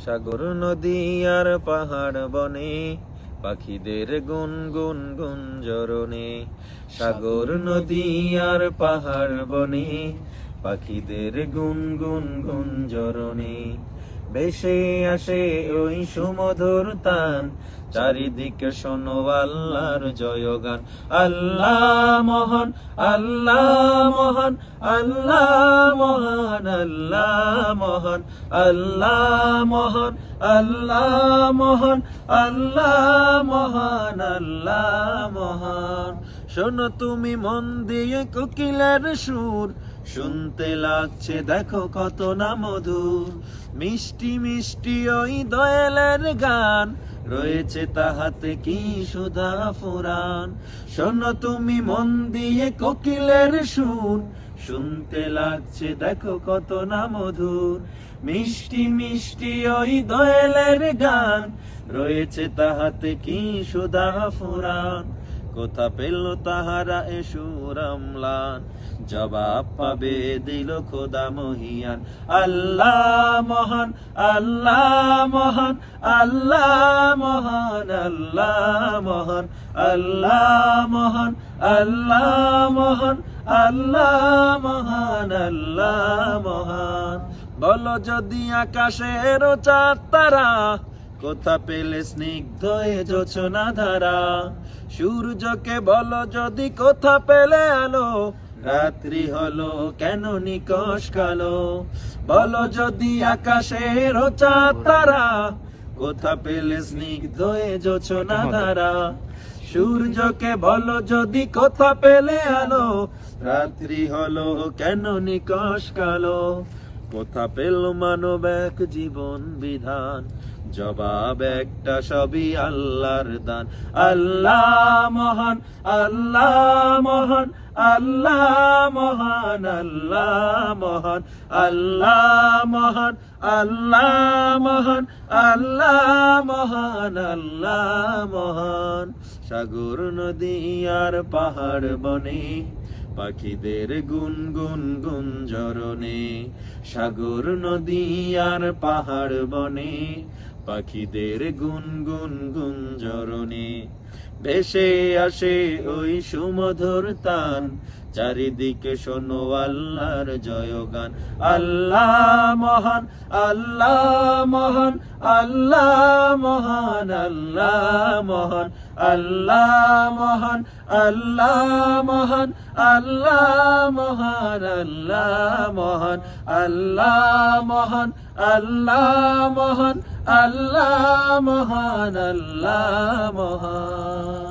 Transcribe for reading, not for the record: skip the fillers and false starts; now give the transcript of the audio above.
সাগর নদী আর পাহাড় বনে পাখিদের গুনগুন গুঞ্জরণে। সাগর নদী আর পাহাড় বনে পাখিদের গুনগুন গুঞ্জরণে। ভেসে আসে ওই সুমধুর তান, চারিদিকে শোনো আল্লাহর জয়গান। আল্লাহ মহান, আল্লাহ মহান, আল্লাহ মহান, আল্লাহ মহান, আল্লাহ মহান, আল্লাহ মহান, আল্লাহ মহান, আল্লাহ মহান। শোনো তুমি মন দিয়ে কোকিলের সুর, শুনতে লাগছে দেখো কত না মধুর। মিষ্টি মিষ্টি ওই দয়ালের গান, রয়েছে তাহাতে কি সুধা ফুরান। শোনো তুমি মন দিয়ে কোকিলের সুর, শুনতে লাগছে দেখো কত না মধুর। মিষ্টি মিষ্টি ওই দয়ালের গান, রয়েছে তাহাতে কি সুধা ফুরান। কোথা পেল তাহারা এ সুর অম্লান, জবাব পাবে দিল খোদা মহিয়ান। আল্লাহ মহান, আল্লাহ মহান, আল্লাহ মহান, আল্লাহ মহান, আল্লাহ মহান, আল্লাহ মহান, আল্লাহ মহান, আল্লাহ মহান। বলো যদি আকাশের চাঁদ তারা, কোথা পেলে স্নিগ্ধ এ জোছনা ধারা। সূর্যকে বলো যদি কোথা পেলে আলো, রাত্রি হলো কেন নিকষ কালো। বলো যদি আকাশের চাঁদ তারা, কোথা পেলে স্নিগ্ধ এ জোছনা ধারা। সূর্যকে বলো যদি কোথা পেলে আলো, রাত্রি হলো কেন নিকষ কালো। কোথা পেল মানব এক জীবন বিধান, জবাব একটা সবই আল্লাহর দান। আল্লাহ মহান, আল্লাহ মহান, আল্লাহ মহান, আল্লাহ মহান, আল্লাহ মহান, আল্লাহ মহান, আল্লাহ মহান, আল্লাহ মহান। সাগর নদী আর পাহাড় বনে পাখিদের গুনগুন গুঞ্জরণে। সাগর নদী আর পাহাড় বনে পাখিদের গুনগুন গুঞ্জরণে। ভেসে আসে ওই সুমধুর তান, চারিদিকে শোনো আল্লাহর জয়গান। আল্লাহ মহান, আল্লাহ মহান, আল্লাহ মহান, আল্লাহ মহান, আল্লাহ মহান, আল্লাহ মহান, আল্লাহ মহান, আল্লাহ মহান, আল্লাহ মহান, আল্লাহ মহান, আল্লাহ মহান, আল্লাহ মহান।